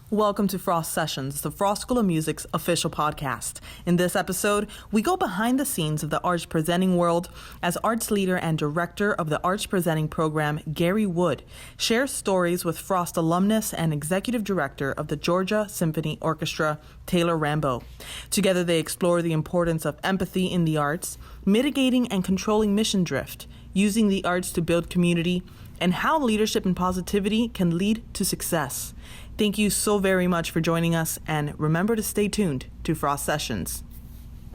Welcome to Frost Sessions, the Frost School of Music's official podcast. In this episode, we go behind the scenes of the arts presenting world as arts leader and director of the arts presenting program, Gary Wood, shares stories with Frost alumnus and executive director of the Georgia Symphony Orchestra, Taylor Rambo. Together, they explore the importance of empathy in the arts, mitigating and controlling mission drift, using the arts to build community, and how leadership and positivity can lead to success. Thank you so very much for joining us, and remember to stay tuned to Frost Sessions.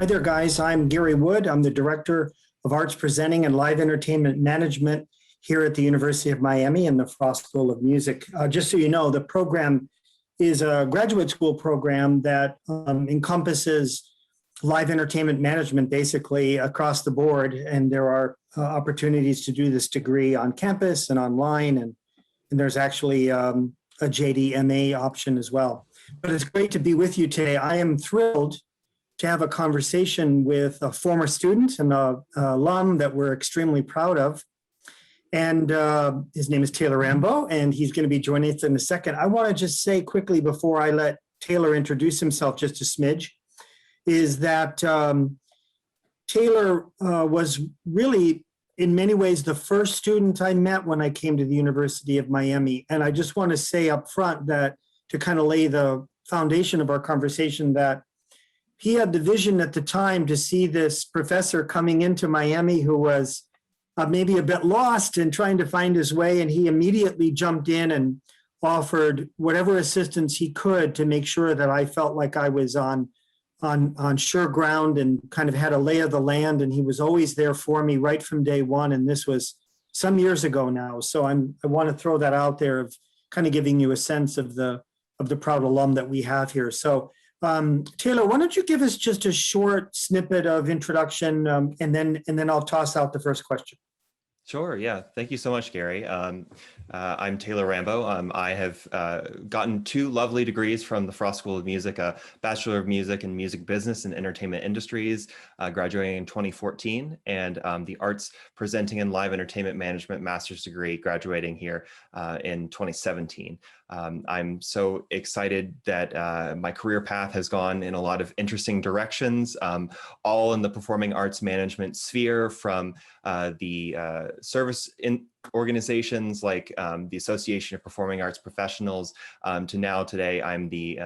Hi there, guys. I'm Gary Wood. I'm the Director of Arts Presenting and Live Entertainment Management here at the University of Miami in the Frost School of Music. Just so you know, the program is a graduate school program that encompasses live entertainment management basically across the board, and there are opportunities to do this degree on campus and online, and there's actually a JD MA option as well. But it's great to be with you today. I am thrilled to have a conversation with a former student and an alum that we're extremely proud of. And his name is Taylor Rambo, and he's going to be joining us in a second. I want to just say quickly before I let Taylor introduce himself just a smidge, is that Taylor was really in many ways the first student I met when I came to the University of Miami. And I just want to say up front that to kind of lay the foundation of our conversation, that he had the vision at the time to see this professor coming into Miami who was maybe a bit lost and trying to find his way. And he immediately jumped in and offered whatever assistance he could to make sure that I felt like I was on sure ground and kind of had a lay of the land. And he was always there for me right from day one. And this was some years ago now. So I want to throw that out there of kind of giving you a sense of the proud alum that we have here. So Taylor, why don't you give us just a short snippet of introduction, and then I'll toss out the first question. Sure. Yeah. Thank you so much, Gary. I'm Taylor Rambo. I have gotten two lovely degrees from the Frost School of Music, a Bachelor of Music in Music Business and Entertainment Industries, graduating in 2014, and the Arts Presenting and Live Entertainment Management Master's degree, graduating here in 2017. I'm so excited that my career path has gone in a lot of interesting directions, all in the performing arts management sphere, from the service organizations like the Association of Performing Arts Professionals to now today I'm the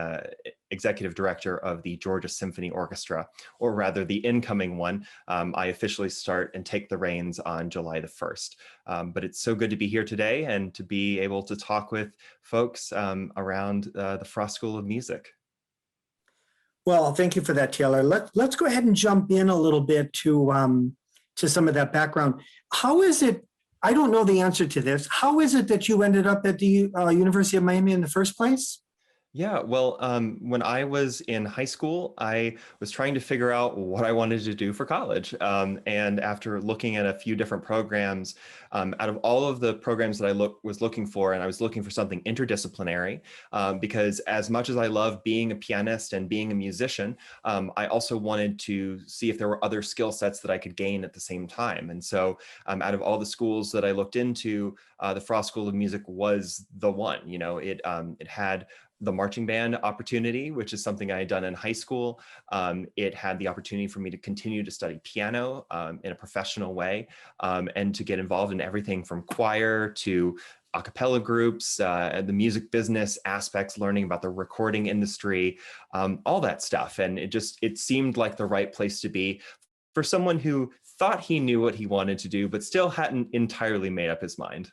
executive director of the Georgia Symphony Orchestra, or rather the incoming one. I officially start and take the reins on July the 1st. But it's so good to be here today and to be able to talk with folks around the Frost School of Music. Well, thank you for that, Taylor. Let's go ahead and jump in a little bit to some of that background. How is it, I don't know the answer to this, how is it that you ended up at the University of Miami in the first place? Yeah, well, when I was in high school, I was trying to figure out what I wanted to do for college. And after looking at a few different programs, out of all of the programs that I was looking for, and I was looking for something interdisciplinary, because as much as I love being a pianist and being a musician, I also wanted to see if there were other skill sets that I could gain at the same time. And so out of all the schools that I looked into, the Frost School of Music was the one. You know, it had the marching band opportunity, which is something I had done in high school. It had the opportunity for me to continue to study piano in a professional way, and to get involved in everything from choir to a cappella groups, the music business aspects, learning about the recording industry, all that stuff. And it seemed like the right place to be for someone who thought he knew what he wanted to do, but still hadn't entirely made up his mind.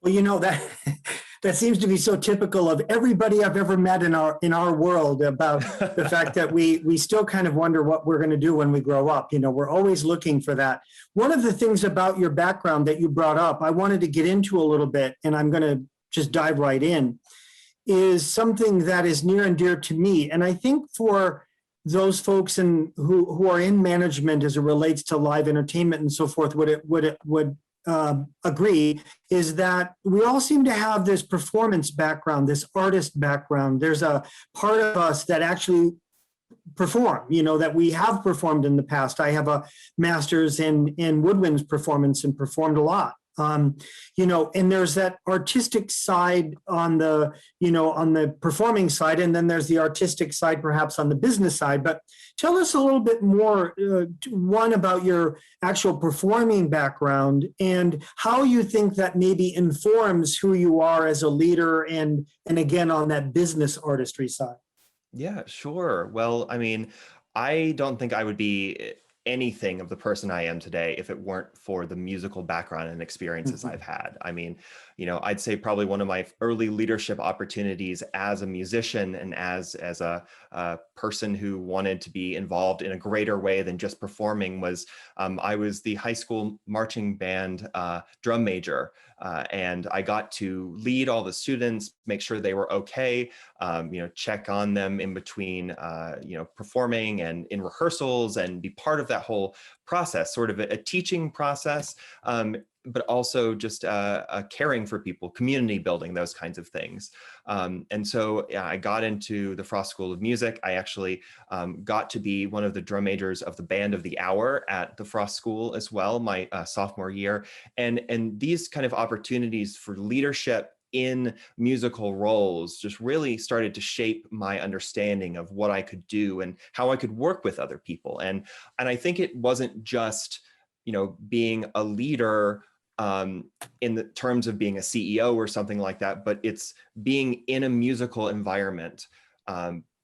Well, you know, that seems to be so typical of everybody I've ever met in our world, about the fact that we still kind of wonder what we're going to do when we grow up. You know, we're always looking for that. One of the things about your background that you brought up, I wanted to get into a little bit, and I'm going to just dive right in, is something that is near and dear to me. And I think for those folks who are in management as it relates to live entertainment and so forth, would agree, is that we all seem to have this performance background, this artist background. There's a part of us that actually perform, you know, that we have performed in the past. I have a master's in woodwinds performance and performed a lot. And there's that artistic side on the, on the performing side, and then there's the artistic side perhaps on the business side. But tell us a little bit more, one, about your actual performing background and how you think that maybe informs who you are as a leader and again, on that business artistry side. Yeah, sure. Well, I mean, I don't think I would be anything of the person I am today if it weren't for the musical background and experiences I've had. I mean, I'd say probably one of my early leadership opportunities as a musician and as a person who wanted to be involved in a greater way than just performing was I was the high school marching band drum major. And I got to lead all the students, make sure they were okay, check on them in between, performing and in rehearsals and be part of that whole process, sort of a teaching process, but also just caring for people, community building, those kinds of things. And so I got into the Frost School of Music. I actually got to be one of the drum majors of the Band of the Hour at the Frost School as well, my sophomore year. And these kind of opportunities for leadership in musical roles just really started to shape my understanding of what I could do and how I could work with other people. And I think it wasn't just, being a leader in the terms of being a CEO or something like that, but it's being in a musical environment,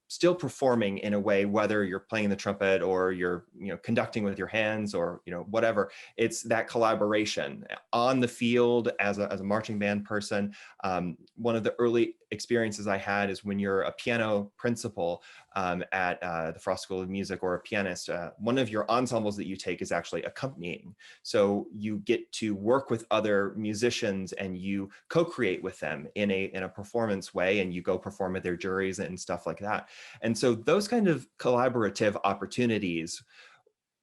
still performing in a way, whether you're playing the trumpet or you're, conducting with your hands or, whatever. It's that collaboration on the field as a marching band person. One of the early experiences I had is when you're a piano principal at the Frost School of Music or a pianist, one of your ensembles that you take is actually accompanying. So you get to work with other musicians and you co-create with them in a performance way, and you go perform at their juries and stuff like that. And so those kind of collaborative opportunities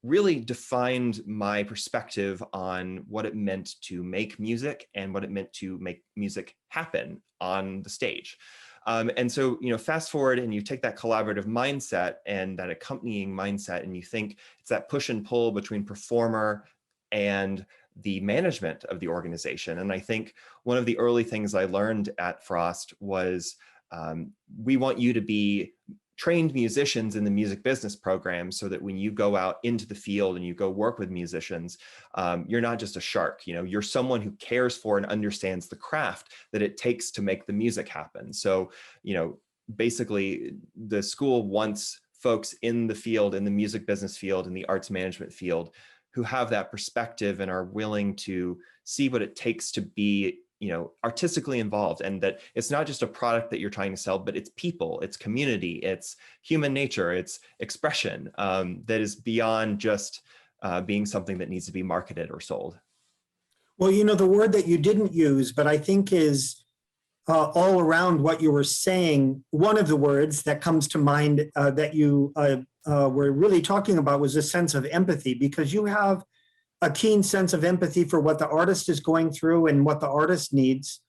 really defined my perspective on what it meant to make music and what it meant to make music happen on the stage. And so, fast forward and you take that collaborative mindset and that accompanying mindset, and you think it's that push and pull between performer and the management of the organization. And I think one of the early things I learned at Frost was we want you to be trained musicians in the music business program so that when you go out into the field and you go work with musicians, you're not just a shark, you're someone who cares for and understands the craft that it takes to make the music happen. So, basically the school wants folks in the field, in the music business field, in the arts management field, who have that perspective and are willing to see what it takes to be artistically involved, and that it's not just a product that you're trying to sell, but it's people, it's community, it's human nature, it's expression that is beyond just being something that needs to be marketed or sold. Well, the word that you didn't use, but I think is all around what you were saying, one of the words that comes to mind that you were really talking about was a sense of empathy, because you have a keen sense of empathy for what the artist is going through and what the artist needs.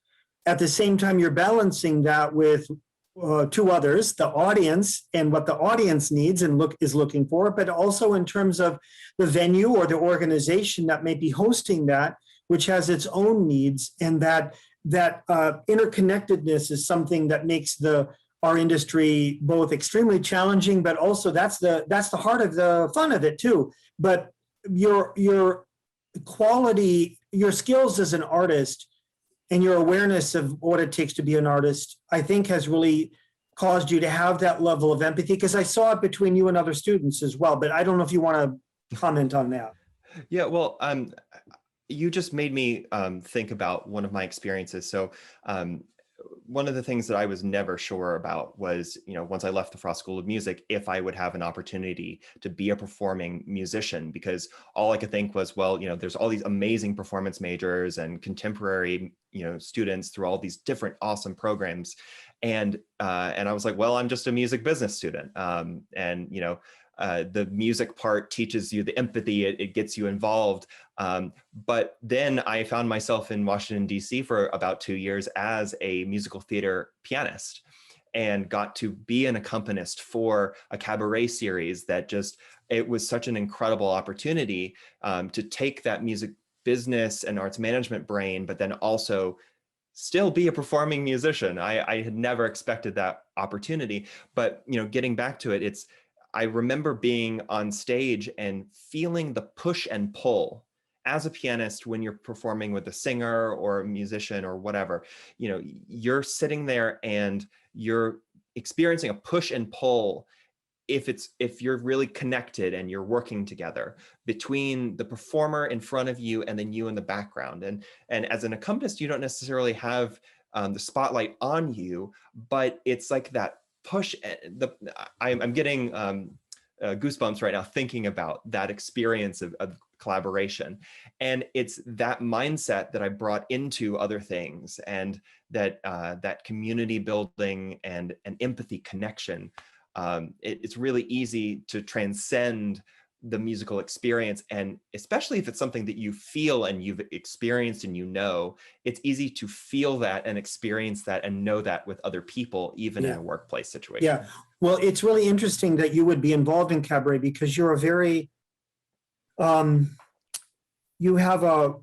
At the same time, you're balancing that with two others, the audience and what the audience needs and is looking for, but also in terms of the venue or the organization that may be hosting that, which has its own needs. And that interconnectedness is something that makes our industry both extremely challenging, but also that's the heart of the fun of it too. But your quality, your skills as an artist and your awareness of what it takes to be an artist, I think has really caused you to have that level of empathy, because I saw it between you and other students as well, but I don't know if you want to comment on that. Yeah, well, you just made me think about one of my experiences. So one of the things that I was never sure about was, once I left the Frost School of Music, if I would have an opportunity to be a performing musician, because all I could think was, well, there's all these amazing performance majors and contemporary, students through all these different awesome programs. And I was like, well, I'm just a music business student. The music part teaches you the empathy, it gets you involved. But then I found myself in Washington, D.C. for about 2 years as a musical theater pianist, and got to be an accompanist for a cabaret series that it was such an incredible opportunity to take that music business and arts management brain, but then also still be a performing musician. I had never expected that opportunity, but getting back to it, I remember being on stage and feeling the push and pull as a pianist when you're performing with a singer or a musician or whatever. You're sitting there and you're experiencing a push and pull if you're really connected and you're working together between the performer in front of you and then you in the background. And as an accompanist, you don't necessarily have the spotlight on you, but it's like that push. I'm getting goosebumps right now thinking about that experience of collaboration. And it's that mindset that I brought into other things, and that community building and empathy connection. It's really easy to transcend the musical experience, and especially if it's something that you feel and you've experienced and it's easy to feel that and experience that and know that with other people, even in a workplace situation. Yeah, well, it's really interesting that you would be involved in cabaret, because you're a very, you have a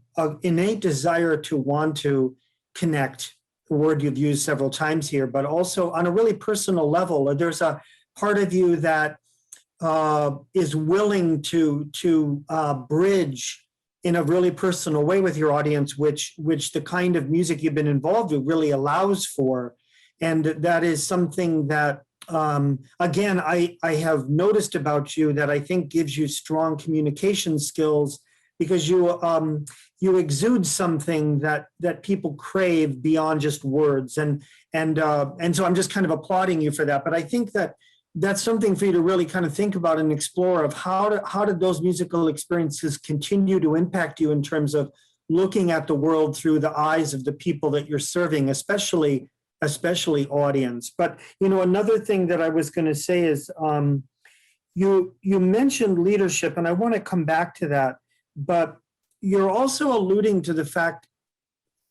innate desire to want to connect, the word you've used several times here, but also on a really personal level. There's a part of you that is willing to bridge in a really personal way with your audience, which the kind of music you've been involved with really allows for. And that is something that, again, I have noticed about you that I think gives you strong communication skills, because you exude something that people crave beyond just words. And so I'm just kind of applauding you for that. But I think that's something for you to really kind of think about and explore, of how did those musical experiences continue to impact you in terms of looking at the world through the eyes of the people that you're serving, especially audience. But another thing that I was going to say is, you mentioned leadership, and I want to come back to that, but you're also alluding to the fact,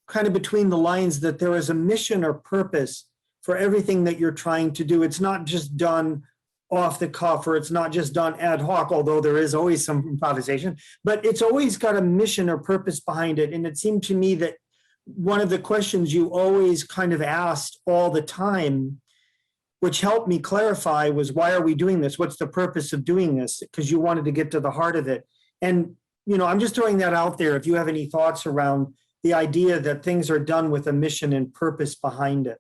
kind of between the lines, that there is a mission or purpose for everything that you're trying to do. It's not just done off the cuff, or it's not just done ad hoc, although there is always some improvisation, but it's always got a mission or purpose behind it. And it seemed to me that one of the questions you always kind of asked all the time, which helped me clarify, was, why are we doing this? What's the purpose of doing this? Because you wanted to get to the heart of it. And, I'm just throwing that out there, if you have any thoughts around the idea that things are done with a mission and purpose behind it.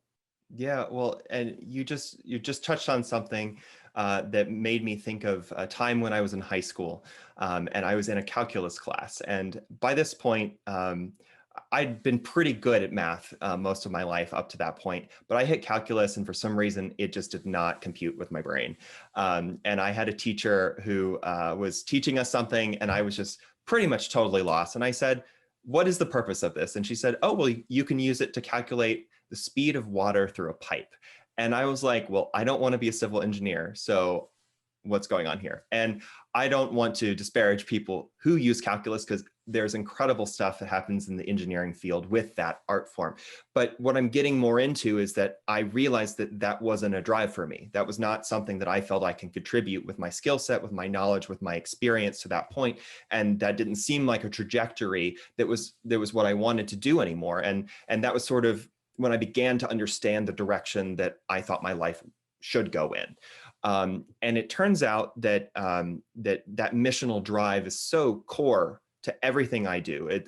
Yeah, well, and you just touched on something that made me think of a time when I was in high school, and I was in a calculus class. And by this point, I'd been pretty good at math most of my life up to that point, but I hit calculus, and for some reason, it just did not compute with my brain. And I had a teacher who was teaching us something, and I was just pretty much totally lost. And I said, "What is the purpose of this?" And she said, "Oh, well, you can use it to calculate the speed of water through a pipe." And I was like, well, I don't want to be a civil engineer, so what's going on here? And I don't want to disparage people who use calculus, because there's incredible stuff that happens in the engineering field with that art form. But what I'm getting more into is that I realized that wasn't a drive for me. That was not something that I felt I can contribute with my skill set, with my knowledge, with my experience to that point. And that didn't seem like a trajectory that was what I wanted to do anymore. And that was sort of when I began to understand the direction that I thought my life should go in. And it turns out that that missional drive is so core to everything I do.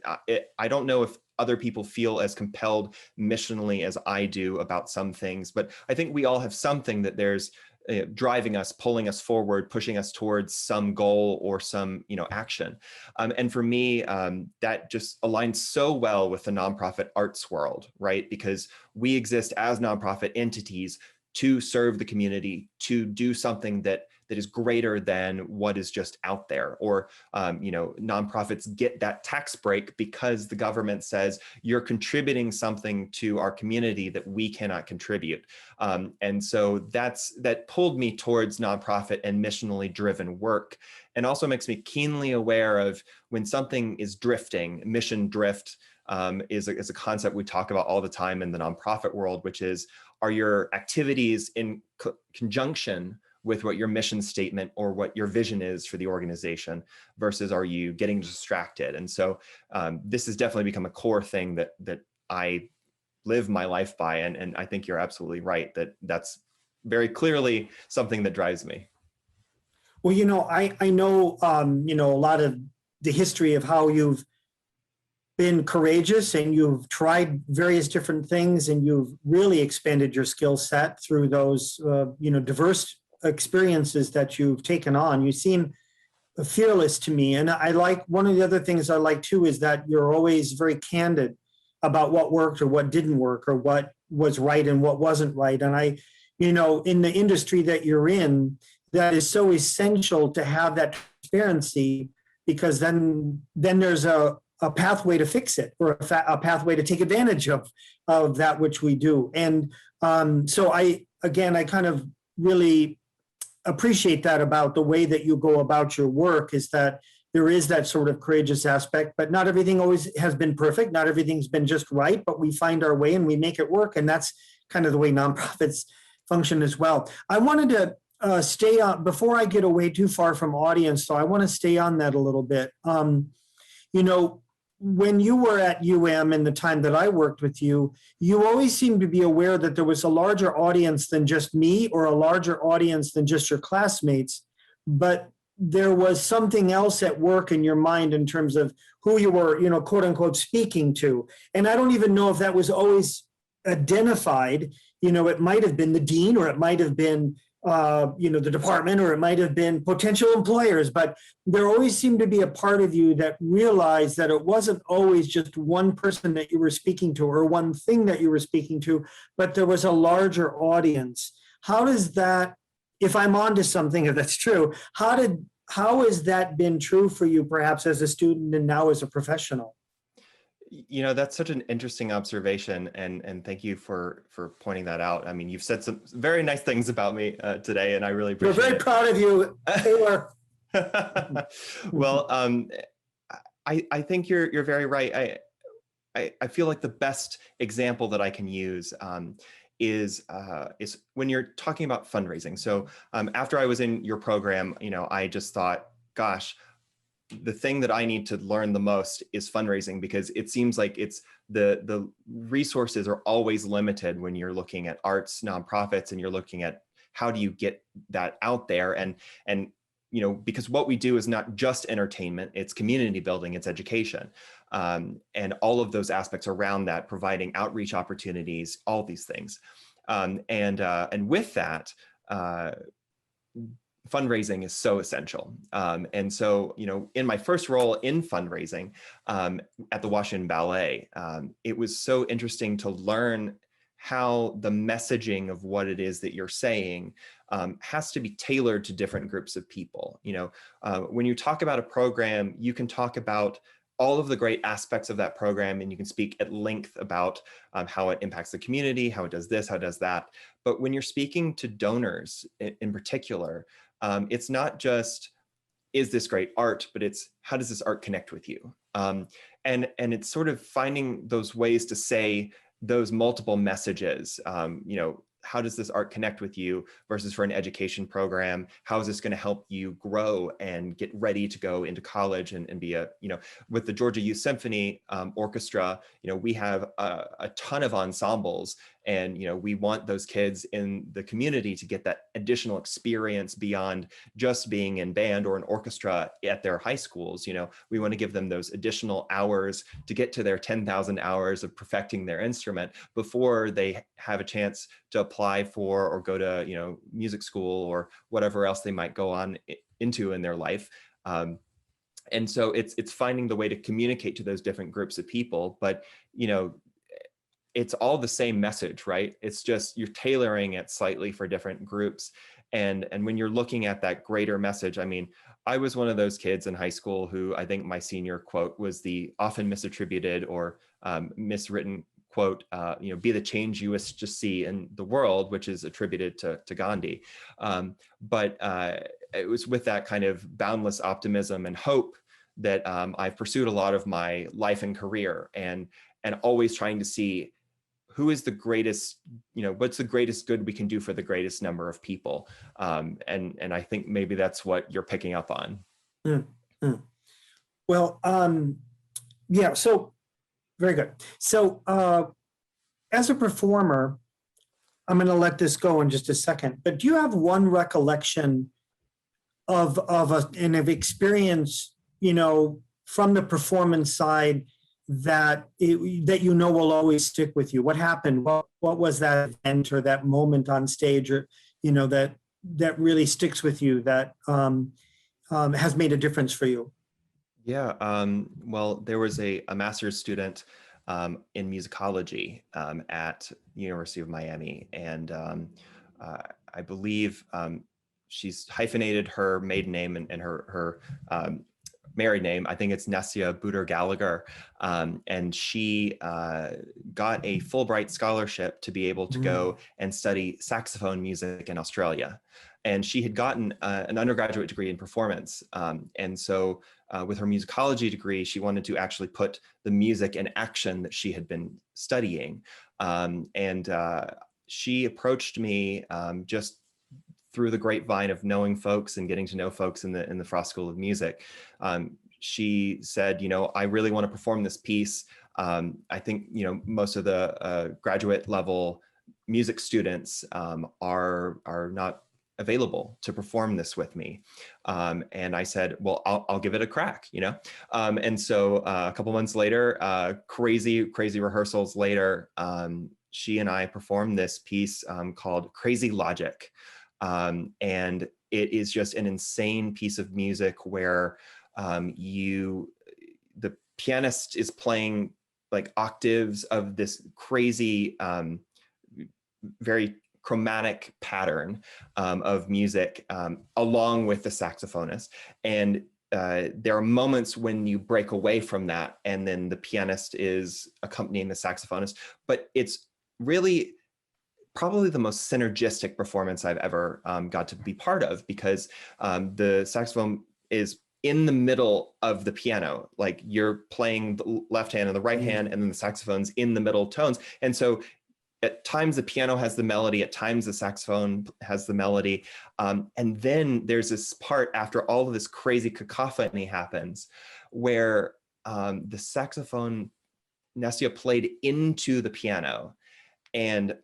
I don't know if other people feel as compelled missionally as I do about some things, but I think we all have something that there's driving us, pulling us forward, pushing us towards some goal or some action. And for me, that just aligns so well with the nonprofit arts world, right? Because we exist as nonprofit entities to serve the community, to do something that is greater than what is just out there. Or, nonprofits get that tax break because the government says you're contributing something to our community that we cannot contribute. And so that pulled me towards nonprofit and missionally driven work, and also makes me keenly aware of when something is drifting. Mission drift is a concept we talk about all the time in the nonprofit world, which is, are your activities in conjunction with what your mission statement or what your vision is for the organization, versus are you getting distracted? And so this has definitely become a core thing that I live my life by. And I think you're absolutely right that that's very clearly something that drives me. Well, I know, a lot of the history of how you've been courageous and you've tried various different things and you've really expanded your skill set through those, diverse experiences that you've taken on. You seem fearless to me. And I like, one of the other things I like too is that you're always very candid about what worked or what didn't work or what was right and what wasn't right. And in the industry that you're in, that is so essential to have that transparency, because then there's a pathway to fix it, or a pathway to take advantage of that which we do. And so I kind of really appreciate that about the way that you go about your work, is that there is that sort of courageous aspect, but not everything always has been perfect. Not everything's been just right, but we find our way and we make it work. And that's kind of the way nonprofits function as well. I wanted to stay on, before I get away too far from audience, so I want to stay on that a little bit. When you were at UM and the time that I worked with you, you always seemed to be aware that there was a larger audience than just me, or a larger audience than just your classmates, but there was something else at work in your mind in terms of who you were, quote unquote, speaking to. And I don't even know if that was always identified. It might have been the dean, or it might have been the department, or it might have been potential employers, but there always seemed to be a part of you that realized that it wasn't always just one person that you were speaking to, or one thing that you were speaking to, but there was a larger audience. How does that, if I'm onto something, if that's true, how has that been true for you, perhaps as a student and now as a professional? That's such an interesting observation, and thank you for pointing that out. I mean, you've said some very nice things about me today, and I really appreciate it. We're very proud of you, Taylor. Well, I think you're very right. I feel like the best example that I can use is when you're talking about fundraising. So after I was in your program, I just thought, gosh, the thing that I need to learn the most is fundraising, because it seems like it's the resources are always limited when you're looking at arts nonprofits and you're looking at how do you get that out there. And because what we do is not just entertainment, it's community building, it's education, and all of those aspects around that, providing outreach opportunities, all these things. And with that, fundraising is so essential. And so, in my first role in fundraising at the Washington Ballet, it was so interesting to learn how the messaging of what it is that you're saying has to be tailored to different groups of people. When you talk about a program, you can talk about all of the great aspects of that program, and you can speak at length about how it impacts the community, how it does this, how it does that. But when you're speaking to donors in particular, it's not just, is this great art, but it's, how does this art connect with you? And it's sort of finding those ways to say those multiple messages. How does this art connect with you, versus for an education program, how is this going to help you grow and get ready to go into college and be with the Georgia Symphony Orchestra, we have a ton of ensembles, and we want those kids in the community to get that additional experience beyond just being in band or an orchestra at their high schools. We want to give them those additional hours to get to their 10,000 hours of perfecting their instrument before they have a chance to apply for or go to music school or whatever else they might go on into in their life. And so it's finding the way to communicate to those different groups of people, but it's all the same message, right? It's just you're tailoring it slightly for different groups. And when you're looking at that greater message, I mean, I was one of those kids in high school who, I think my senior quote was the often misattributed or miswritten quote, be the change you wish to see in the world, which is attributed to Gandhi. But it was with that kind of boundless optimism and hope that I've pursued a lot of my life and career, and always trying to see who is the greatest, what's the greatest good we can do for the greatest number of people? And I think maybe that's what you're picking up on. Mm-hmm. Well, yeah, so very good. So as a performer, I'm going to let this go in just a second, but do you have one recollection of an experience, from the performance side that will always stick with you? What happened? What was that event or that moment on stage, or that really sticks with you, that has made a difference for you? Yeah, well, there was a master's student in musicology at University of Miami, and I believe she's hyphenated her maiden name and her married name. I think it's Nessia Booter Gallagher, and she got a Fulbright scholarship to be able to go and study saxophone music in Australia. And she had gotten an undergraduate degree in performance. And so with her musicology degree, she wanted to actually put the music in action that she had been studying. And she approached me just through the grapevine of knowing folks and getting to know folks in the Frost School of Music. She said, I really want to perform this piece. I think, most of the graduate level music students are not available to perform this with me. And I said, well, I'll give it a crack, And so a couple months later, crazy rehearsals later, she and I performed this piece called Crazy Logic. And it is just an insane piece of music where the pianist is playing like octaves of this crazy, very chromatic pattern of music along with the saxophonist. And there are moments when you break away from that and then the pianist is accompanying the saxophonist, but it's really probably the most synergistic performance I've ever got to be part of, because the saxophone is in the middle of the piano, like you're playing the left hand and the right hand, and then the saxophone's in the middle tones. And so at times the piano has the melody, at times the saxophone has the melody. And then there's this part after all of this crazy cacophony happens where the saxophone, Nessia, played into the piano. And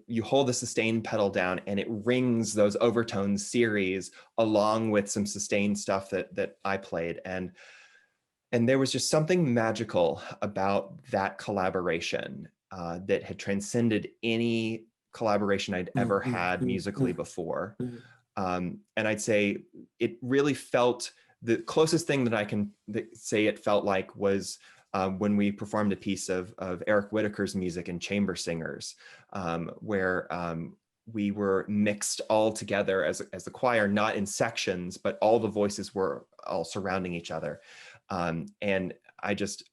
you hold the sustain pedal down and it rings those overtones series along with some sustain stuff that I played. And there was just something magical about that collaboration that had transcended any collaboration I'd ever had musically before. And I'd say it really felt, the closest thing that I can say it felt like was when we performed a piece of Eric Whitacre's music in Chamber Singers, where we were mixed all together as the choir, not in sections, but all the voices were all surrounding each other. And I just,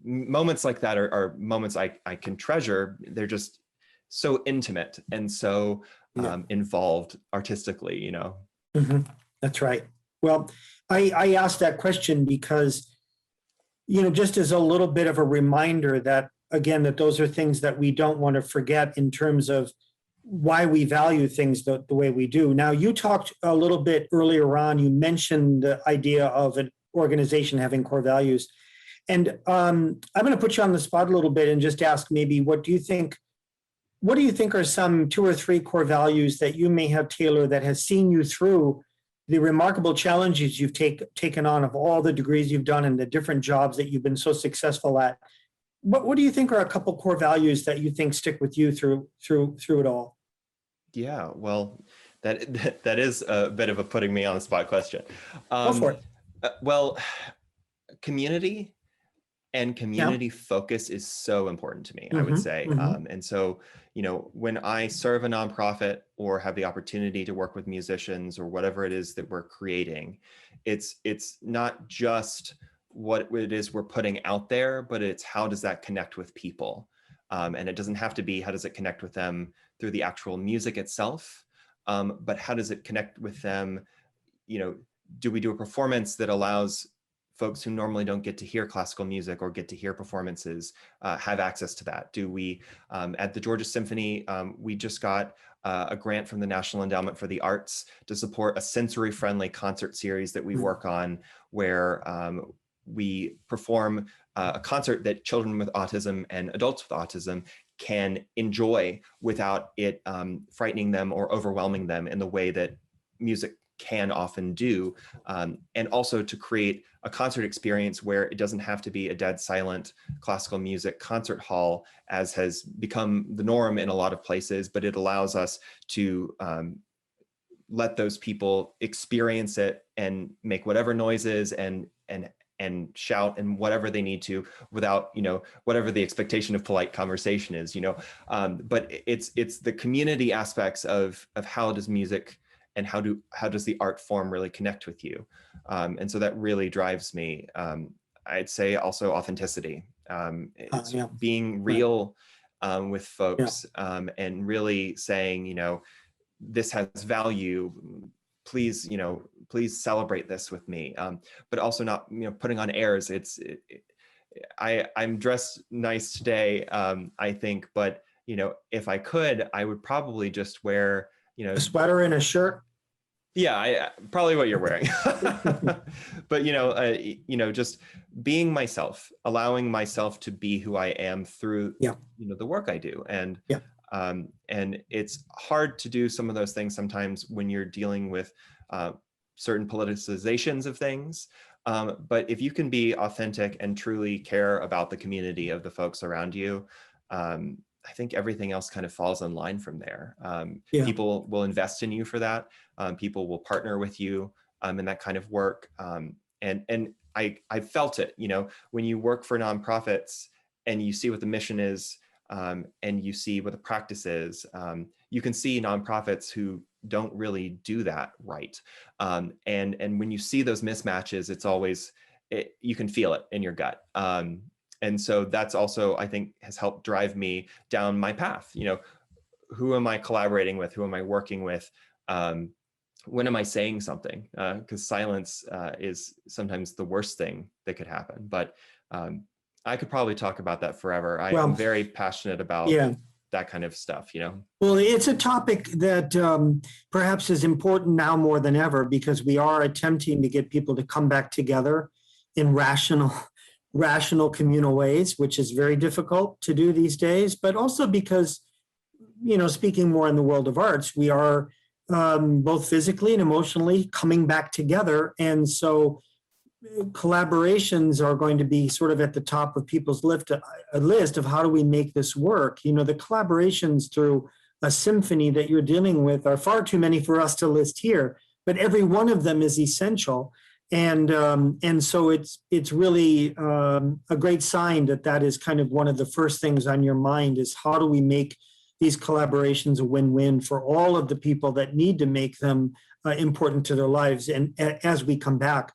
moments like that are moments I can treasure. They're just so intimate and so involved artistically, That's right. Well, I asked that question because, just as a little bit of a reminder that, again, that those are things that we don't want to forget in terms of why we value things the way we do. Now, you talked a little bit earlier on, you mentioned the idea of an organization having core values. And I'm going to put you on the spot a little bit and just ask maybe, what do you think are some 2 or 3 core values that you may have, Taylor, that has seen you through the remarkable challenges you've taken on of all the degrees you've done and the different jobs that you've been so successful at? What do you think are a couple core values that you think stick with you through it all? Yeah, well, that is a bit of a putting me on the spot question. Go for it. Well, community and community focus is so important to me, I would say. And so, when I serve a nonprofit or have the opportunity to work with musicians or whatever it is that we're creating, it's not just what it is we're putting out there, but it's how does that connect with people? And it doesn't have to be how does it connect with them through the actual music itself, but how does it connect with them? Do we do a performance that allows folks who normally don't get to hear classical music or get to hear performances have access to that? Do we, at the Georgia Symphony, we just got a grant from the National Endowment for the Arts to support a sensory-friendly concert series that we work on, where we perform a concert that children with autism and adults with autism can enjoy without it frightening them or overwhelming them in the way that music can often do, and also to create a concert experience where it doesn't have to be a dead silent classical music concert hall, as has become the norm in a lot of places, but it allows us to let those people experience it and make whatever noises and shout and whatever they need to without, whatever the expectation of polite conversation is, but it's the community aspects of how does music and how does the art form really connect with you? And so that really drives me. I'd say also authenticity. It's being real with folks, and really saying, this has value. Please, please celebrate this with me. But also not, putting on airs. I'm dressed nice today, I think, but if I could, I would probably just wear, a sweater and a shirt. Yeah, probably what you're wearing. But just being myself, allowing myself to be who I am through the work I do, and it's hard to do some of those things sometimes when you're dealing with certain politicizations of things. But if you can be authentic and truly care about the community of the folks around you, I think everything else kind of falls in line from there. People will invest in you for that. People will partner with you in that kind of work. And I felt it, when you work for nonprofits and you see what the mission is, and you see what the practice is, you can see nonprofits who don't really do that right. And when you see those mismatches, it's always, you can feel it in your gut. And so that's also, I think, has helped drive me down my path. Who am I collaborating with? Who am I working with? When am I saying something? Because silence is sometimes the worst thing that could happen. But I could probably talk about that forever. I'm very passionate about that kind of stuff, Well, it's a topic that perhaps is important now more than ever, because we are attempting to get people to come back together in rational communal ways, which is very difficult to do these days, but also because, speaking more in the world of arts, we are both physically and emotionally coming back together. And so collaborations are going to be sort of at the top of people's list of how do we make this work. The collaborations through a symphony that you're dealing with are far too many for us to list here, but every one of them is essential. And so it's really a great sign that is kind of one of the first things on your mind, is how do we make these collaborations a win-win for all of the people that need to make them important to their lives, and as we come back.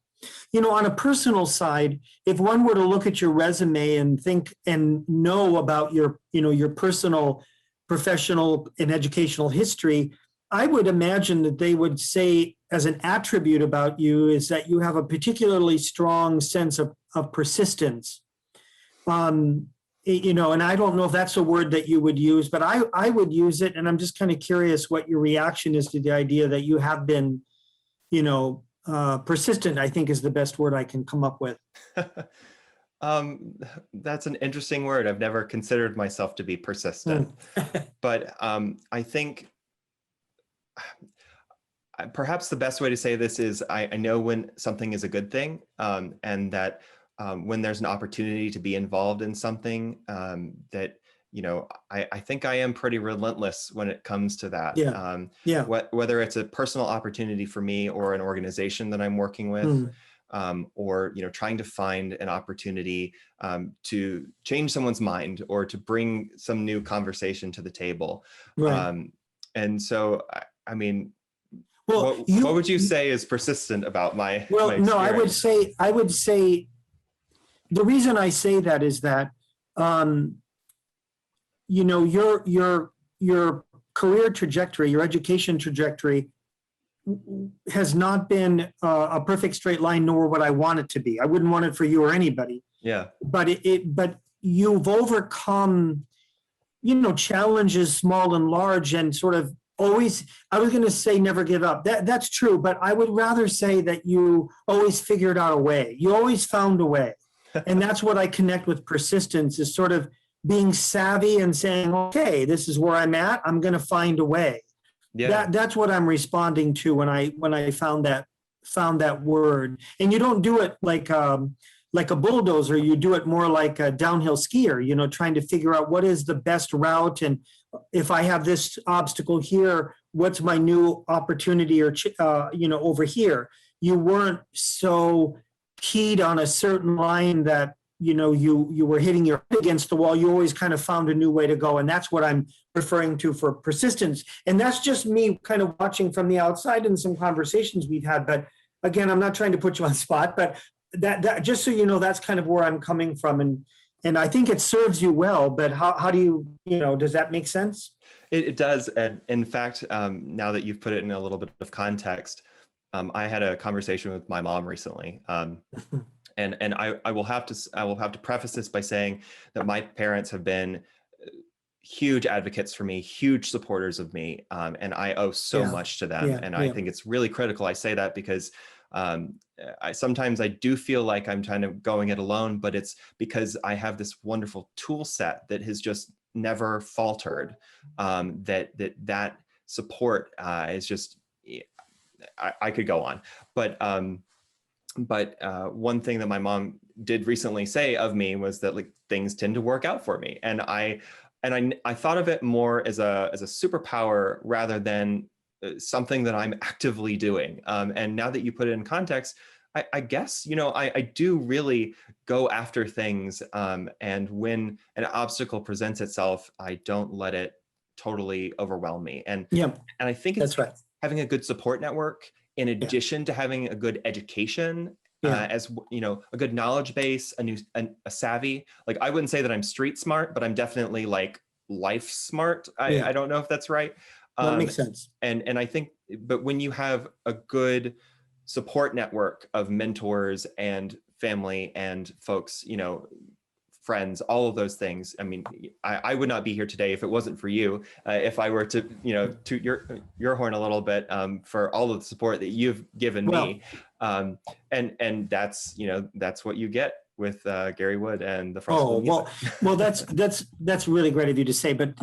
On a personal side, if one were to look at your resume and think and know about your personal, professional, and educational history, I would imagine that they would say as an attribute about you is that you have a particularly strong sense of persistence. And I don't know if that's a word that you would use, but I would use it. And I'm just kind of curious what your reaction is to the idea that you have been, persistent, I think is the best word I can come up with. That's an interesting word. I've never considered myself to be persistent, but I think perhaps the best way to say this is I know when something is a good thing, and that when there's an opportunity to be involved in something, that I think I am pretty relentless when it comes to that. Whether it's a personal opportunity for me or an organization that I'm working with, or trying to find an opportunity to change someone's mind or to bring some new conversation to the table. And so, I mean, what would you say is persistent about my? Well, my no, I would say the reason I say that is that your career trajectory, your education trajectory has not been a perfect straight line, nor what I want it to be. I wouldn't want it for you or anybody. Yeah. But but you've overcome, challenges small and large, and sort of always, I was going to say never give up. That's true, but I would rather say that you always figured out a way. You always found a way. And that's what I connect with persistence, is sort of being savvy and saying, okay, this is where I'm at. I'm going to find a way. Yeah. That's what I'm responding to when I found that word. And you don't do it like a bulldozer. You do it more like a downhill skier, trying to figure out what is the best route. And if I have this obstacle here, what's my new opportunity or, over here? You weren't so keyed on a certain line that, you were hitting your head against the wall. You always kind of found a new way to go. And that's what I'm referring to for persistence. And that's just me kind of watching from the outside in some conversations we've had. But again, I'm not trying to put you on the spot, but that just so you know, that's kind of where I'm coming from. And I think it serves you well, but how do you, does that make sense? It does. And in fact, now that you've put it in a little bit of context, I had a conversation with my mom recently. And I will have to preface this by saying that my parents have been huge advocates for me, huge supporters of me, and I owe so much to them. I think it's really critical I say that because sometimes I do feel like I'm kind of going it alone, but it's because I have this wonderful tool set that has just never faltered. That support is just, I could go on, but one thing that my mom did recently say of me was that like things tend to work out for me, and I thought of it more as a superpower rather than something that I'm actively doing. And now that you put it in context, I guess I do really go after things, and when an obstacle presents itself, I don't let it totally overwhelm me. And I think it's that's right. Having a good support network, in addition to having a good education, as a good knowledge base, a savvy. Like, I wouldn't say that I'm street smart, but I'm definitely like life smart. I don't know if that's right. That makes sense. And I think, but when you have a good support network of mentors and family and folks, friends, all of those things. I mean, I would not be here today if it wasn't for you. If I were to, toot your horn a little bit, for all of the support that you've given me, and that's what you get with Gary Wood and the Frostful Music. Well, that's really great of you to say. But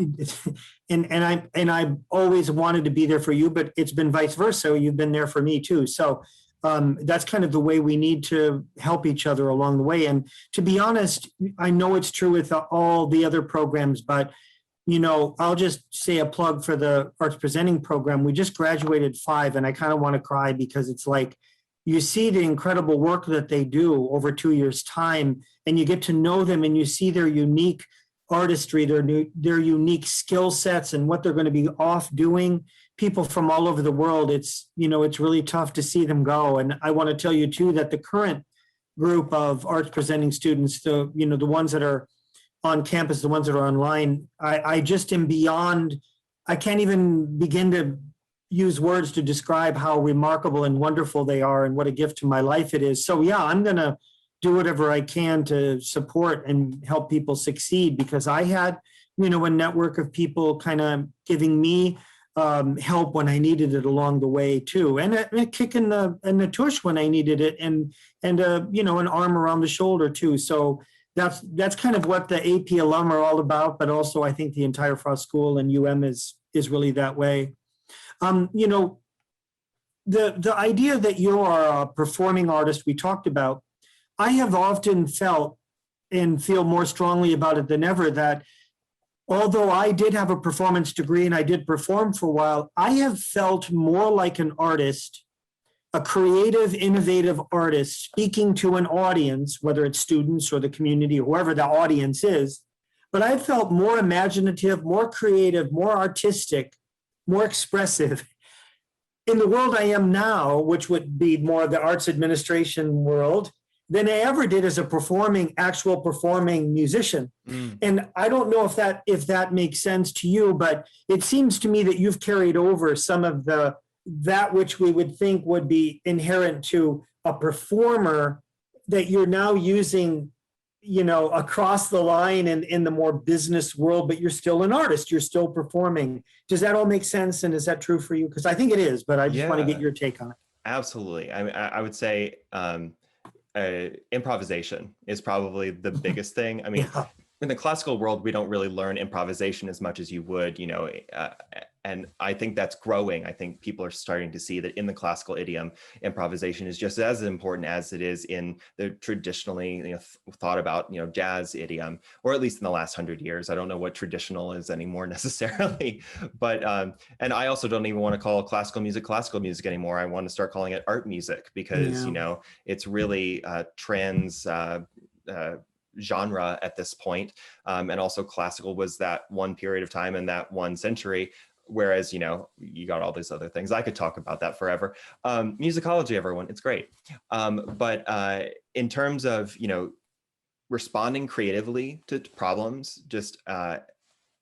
and I always wanted to be there for you, but it's been vice versa. You've been there for me too. So. That's kind of the way we need to help each other along the way. And to be honest, I know it's true with all the other programs, but, I'll just say a plug for the arts presenting program. We just graduated 5, and I kind of want to cry because it's like, you see the incredible work that they do over 2 years' time, and you get to know them, and you see their unique artistry, their unique skill sets, and what they're going to be off doing. People from all over the world, it's really tough to see them go. And I want to tell you too that the current group of arts presenting students, the ones that are on campus, the ones that are online, I just am beyond, I can't even begin to use words to describe how remarkable and wonderful they are and what a gift to my life it is. So I'm going to do whatever I can to support and help people succeed, because I had, a network of people kind of giving me help when I needed it along the way too, and a kick in the tush when I needed it, and an arm around the shoulder too. So that's kind of what the AP alum are all about. But also, I think the entire Frost School and is really that way. The idea that you are a performing artist we talked about, I have often felt and feel more strongly about it than ever that. Although I did have a performance degree and I did perform for a while, I have felt more like an artist, a creative, innovative artist speaking to an audience, whether it's students or the community or whoever the audience is. But I felt more imaginative, more creative, more artistic, more expressive in the world I am now, which would be more of the arts administration world, than I ever did as a actual performing musician. And I don't know if that makes sense to you, but it seems to me that you've carried over some of the that which we would think would be inherent to a performer that you're now using, across the line in the more business world, but you're still an artist, you're still performing. Does that all make sense? And is that true for you? Because I think it is, but I just want to get your take on it. Absolutely. I mean, I would say improvisation is probably the biggest thing. I mean, in the classical world, we don't really learn improvisation as much as you would, and I think that's growing. I think people are starting to see that in the classical idiom, improvisation is just as important as it is in the traditionally thought about jazz idiom, or at least in the last 100 years. I don't know what traditional is anymore necessarily, but and I also don't even want to call classical music anymore. I want to start calling it art music, because it's really trans genre at this point. And also classical was that one period of time in that one century. Whereas, you got all these other things. I could talk about that forever. Musicology, everyone, it's great. But in terms of, responding creatively to problems, just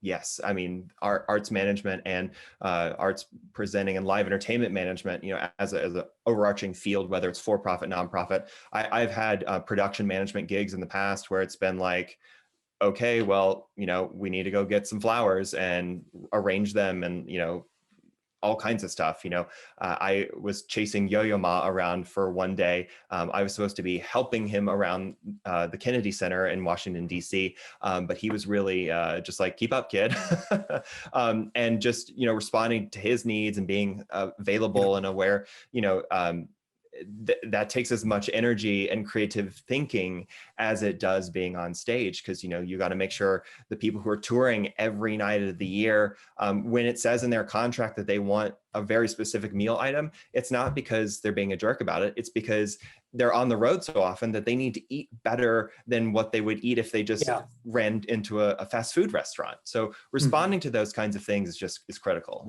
yes. I mean, arts management and arts presenting and live entertainment management, as an overarching field, whether it's for-profit, nonprofit. I've had production management gigs in the past where it's been like, okay, well, we need to go get some flowers and arrange them, and all kinds of stuff. I was chasing Yo-Yo Ma around for one day. I was supposed to be helping him around the Kennedy Center in Washington, D.C., but he was really just like, keep up, kid. And just, responding to his needs and being available and aware, that takes as much energy and creative thinking as it does being on stage, because you got to make sure the people who are touring every night of the year, when it says in their contract that they want a very specific meal item, it's not because they're being a jerk about it. It's because they're on the road so often that they need to eat better than what they would eat if they just ran into a fast food restaurant. So responding to those kinds of things is critical.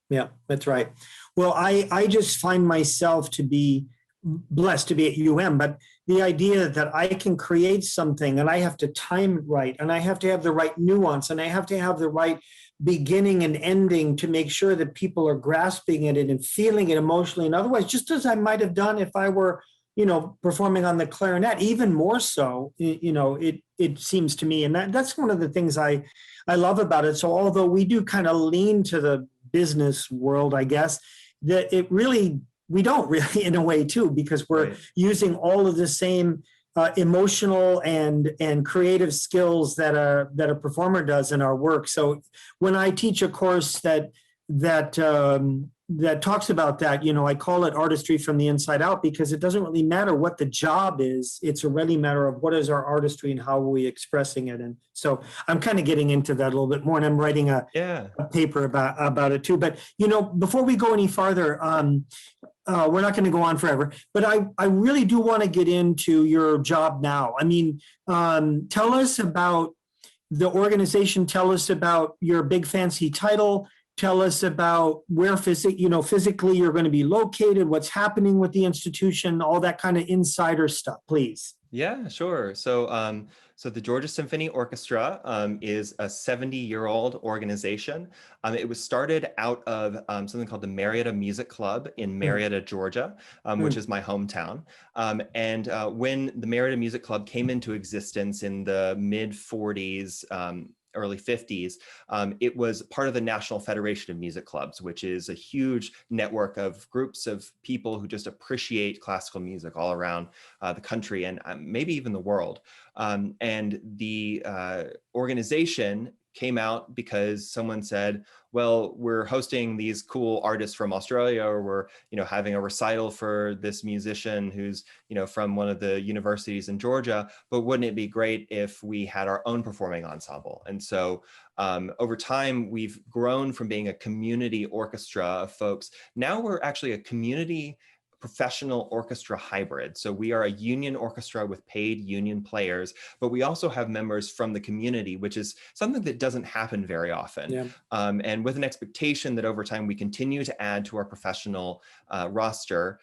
Yeah, that's right. Well, I just find myself to be blessed to be at UM, but the idea that I can create something and I have to time it right, and I have to have the right nuance, and I have to have the right beginning and ending to make sure that people are grasping it and feeling it emotionally. And otherwise, just as I might have done if I were, performing on the clarinet, even more so, it seems to me. And that's one of the things I love about it. So although we do kind of lean to the business world, I guess, that we don't really, in a way too, because we're using all of the same emotional and creative skills that a performer does in our work. So when I teach a course that talks about that, I call it artistry from the inside out, because it doesn't really matter what the job is. It's a really matter of what is our artistry and how are we expressing it. And so I'm kind of getting into that a little bit more, and I'm writing a paper about it too. But, before we go any farther, we're not going to go on forever, but I really do want to get into your job now. I mean, tell us about the organization. Tell us about your big fancy title. Tell us about where physically you're going to be located, what's happening with the institution, all that kind of insider stuff, please. Yeah, sure. So, so the Georgia Symphony Orchestra is a 70-year-old organization. It was started out of something called the Marietta Music Club in Marietta, Georgia, which is my hometown. And when the Marietta Music Club came into existence in the mid-40s, early 50s, it was part of the National Federation of Music Clubs, which is a huge network of groups of people who just appreciate classical music all around the country and maybe even the world. And the organization came out because someone said, well, we're hosting these cool artists from Australia, or we're, having a recital for this musician who's, from one of the universities in Georgia, but wouldn't it be great if we had our own performing ensemble? And so over time, we've grown from being a community orchestra of folks. Now we're actually a community professional orchestra hybrid. So we are a union orchestra with paid union players, but we also have members from the community, which is something that doesn't happen very often. Yeah. And with an expectation that over time we continue to add to our professional roster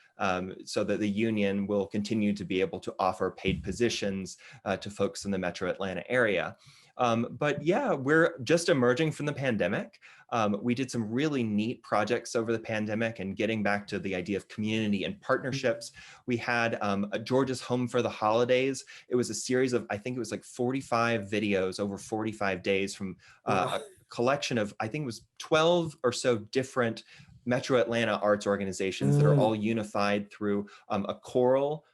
so that the union will continue to be able to offer paid positions to folks in the Metro Atlanta area. But yeah, we're just emerging from the pandemic. We did some really neat projects over the pandemic and getting back to the idea of community and partnerships. We had a Georgia's Home for the Holidays. It was a series of, I think it was like 45 videos over 45 days from a collection of, I think it was 12 or so different Metro Atlanta arts organizations that are all unified through a choral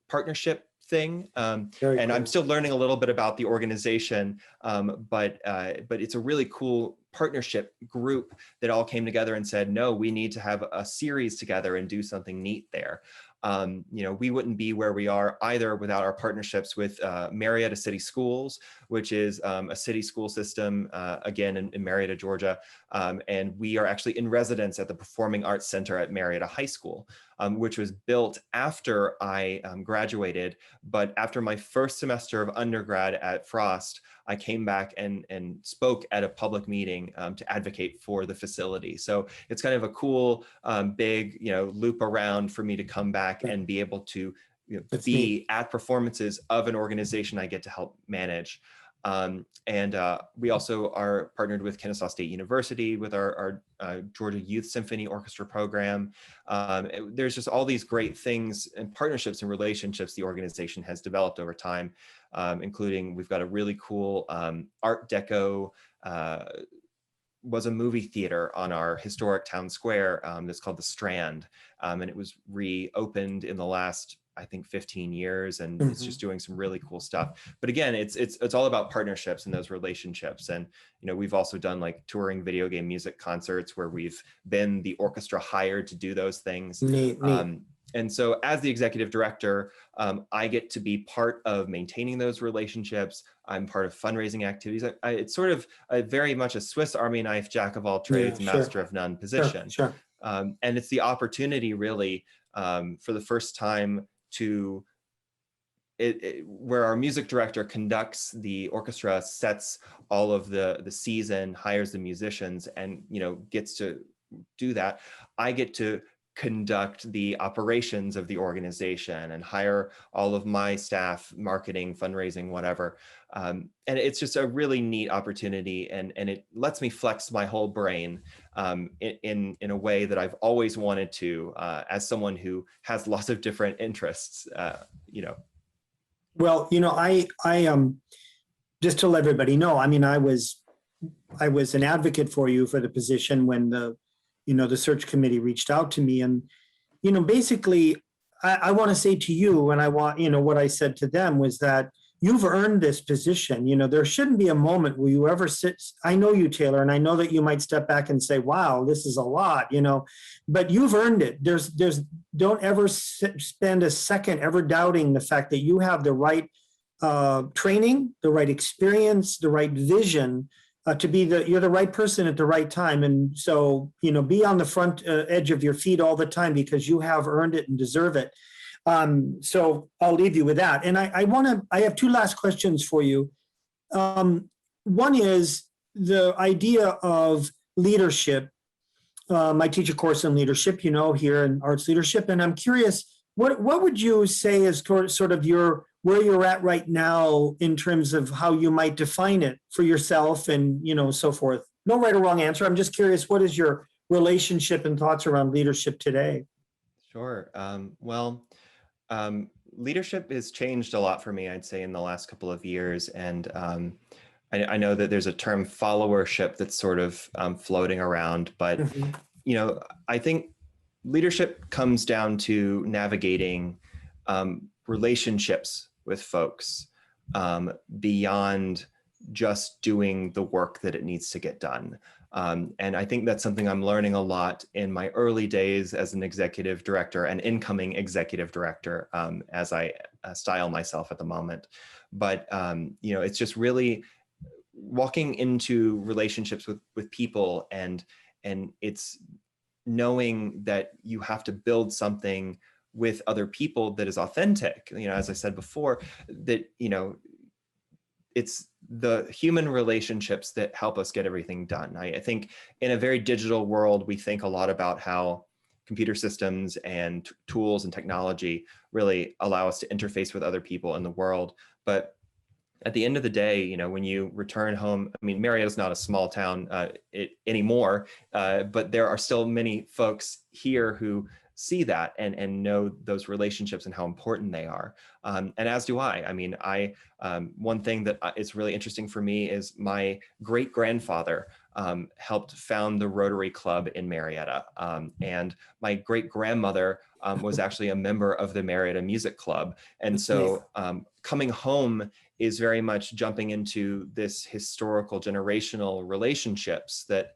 partnership thing. And cool. I'm still learning a little bit about the organization, but it's a really cool partnership group that all came together and said, no, we need to have a series together and do something neat there. We wouldn't be where we are either without our partnerships with Marietta City Schools, which is a city school system, again, in Marietta, Georgia. And we are actually in residence at the Performing Arts Center at Marietta High School, which was built after I graduated. But after my first semester of undergrad at Frost, I came back and spoke at a public meeting to advocate for the facility. So it's kind of a cool, big, loop around for me to come back and be able to be at performances of an organization I get to help manage. We also are partnered with Kennesaw State University with our Georgia Youth Symphony Orchestra program. There's just all these great things and partnerships and relationships the organization has developed over time, including we've got a really cool Art Deco was a movie theater on our historic town square that's called The Strand. And it was reopened in the last, I think, 15 years, and it's just doing some really cool stuff. But again, it's all about partnerships and those relationships. And we've also done like touring video game music concerts where we've been the orchestra hired to do those things. Neat. And so as the executive director, I get to be part of maintaining those relationships. I'm part of fundraising activities. It's sort of very much a Swiss Army knife, jack of all trades, master of none position. Sure. And it's the opportunity really for the first time to where our music director conducts the orchestra, sets all of the season, hires the musicians, and gets to do that. I get to conduct the operations of the organization and hire all of my staff, marketing, fundraising, whatever. And it's just a really neat opportunity, and it lets me flex my whole brain in a way that I've always wanted to, as someone who has lots of different interests. Well, I just to let everybody know, I mean, I was an advocate for you for the position when the search committee reached out to me. And, basically, I want to say to you, and I want, what I said to them was that you've earned this position. There shouldn't be a moment where you ever sit. I know you, Taylor, and I know that you might step back and say, wow, this is a lot, but you've earned it. Don't ever spend a second ever doubting the fact that you have the right training, the right experience, the right vision, you're the right person at the right time. And so, be on the front edge of your feet all the time, because you have earned it and deserve it. So I'll leave you with that. And I have two last questions for you. One is the idea of leadership. I teach a course in leadership, here in arts leadership. And I'm curious, what would you say is sort of where you're at right now in terms of how you might define it for yourself and, so forth? No right or wrong answer. I'm just curious, what is your relationship and thoughts around leadership today? Sure. Leadership has changed a lot for me, I'd say, in the last couple of years. And I know that there's a term followership that's sort of floating around, but, I think leadership comes down to navigating relationships with folks beyond just doing the work that it needs to get done. And I think that's something I'm learning a lot in my early days as an executive director and incoming executive director, as I style myself at the moment. But, it's just really walking into relationships with people, and it's knowing that you have to build something with other people that is authentic. As I said before, that, it's the human relationships that help us get everything done. I think in a very digital world, we think a lot about how computer systems and tools and technology really allow us to interface with other people in the world. But at the end of the day, when you return home, I mean, Marietta's not a small town anymore, but there are still many folks here who see that and know those relationships and how important they are. And as do I. I mean, one thing that is really interesting for me is my great-grandfather helped found the Rotary Club in Marietta. And my great-grandmother was actually a member of the Marietta Music Club. And so coming home is very much jumping into this historical generational relationships that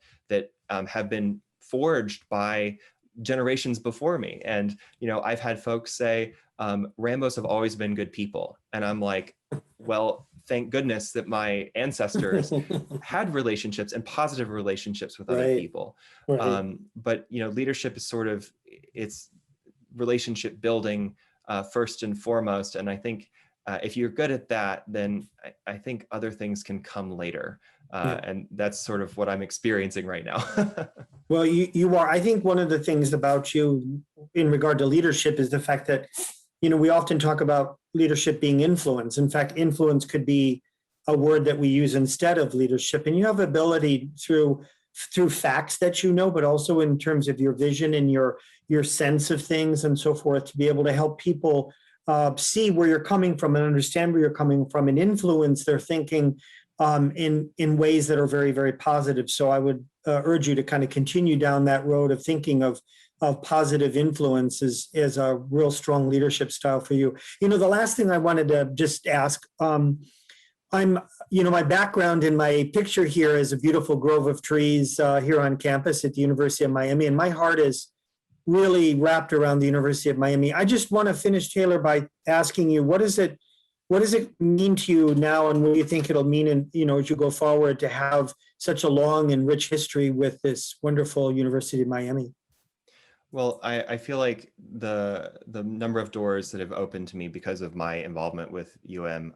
have been forged by generations before me. And, I've had folks say, Rambos have always been good people. And I'm like, well, thank goodness that my ancestors had relationships and positive relationships with other people. Right. But, leadership is it's relationship building first and foremost. And I think if you're good at that, then I think other things can come later. And that's sort of what I'm experiencing right now. Well, you are. I think one of the things about you in regard to leadership is the fact that, we often talk about leadership being influence. In fact, influence could be a word that we use instead of leadership. And you have ability through facts that but also in terms of your vision and your sense of things and so forth, to be able to help people see where you're coming from and understand where you're coming from and influence their thinking in ways that are very, very positive. So I would urge you to kind of continue down that road of thinking of positive influence as a real strong leadership style for you. The last thing I wanted to just ask, my background in my picture here is a beautiful grove of trees here on campus at the University of Miami, and my heart is really wrapped around the University of Miami. I just want to finish, Taylor, by asking you, what does it mean to you now, and what do you think it'll mean as you go forward to have such a long and rich history with this wonderful University of Miami? Well, I feel like the number of doors that have opened to me because of my involvement with UM,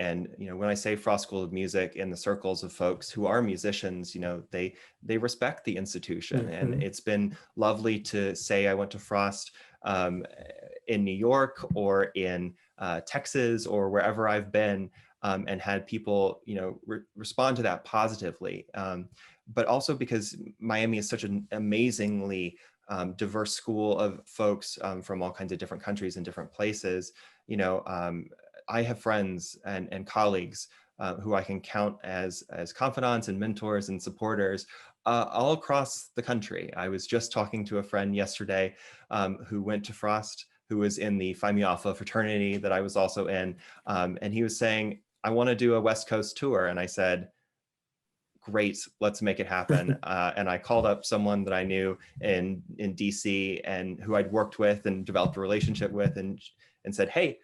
and when I say Frost School of Music, in the circles of folks who are musicians, they respect the institution, and it's been lovely to say I went to Frost in New York or in Texas or wherever I've been, and had people respond to that positively, but also because Miami is such an amazingly diverse school of folks from all kinds of different countries and different places. I have friends and colleagues who I can count as confidants and mentors and supporters all across the country. I was just talking to a friend yesterday who went to Frost, who was in the Phi Mu Alpha fraternity that I was also in, and he was saying, I want to do a West Coast tour. And I said, great, let's make it happen. And I called up someone that I knew in DC and who I'd worked with and developed a relationship with, and said, hey,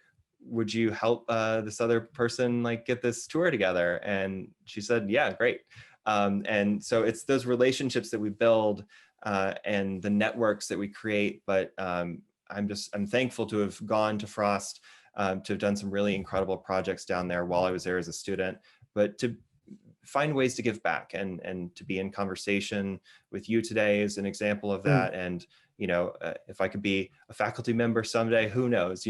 would you help this other person get this tour together? And she said, yeah, great. And so it's those relationships that we build and the networks that we create. But I'm thankful to have gone to Frost, to have done some really incredible projects down there while I was there as a student, but to find ways to give back and to be in conversation with you today is an example of that. And, if I could be a faculty member someday, who knows,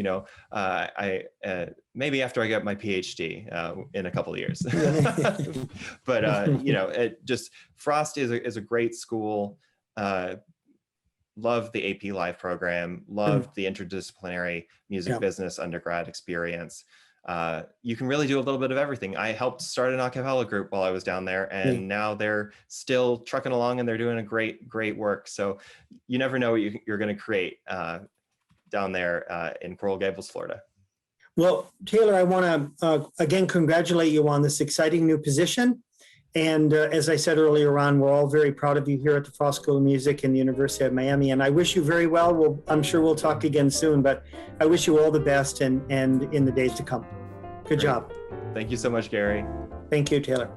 maybe after I get my PhD in a couple of years, but, Frost is a great school. Loved the AP Live program, loved the interdisciplinary music business undergrad experience. You can really do a little bit of everything. I helped start an a cappella group while I was down there, and now they're still trucking along and they're doing a great work. So you never know what you're going to create down there in Coral Gables, Florida. Well, Taylor, I want to again congratulate you on this exciting new position. And as I said earlier on, we're all very proud of you here at the Frost School of Music and the University of Miami. And I wish you very well. I'm sure we'll talk again soon, but I wish you all the best and in the days to come. Good job. Thank you so much, Gary. Thank you, Taylor.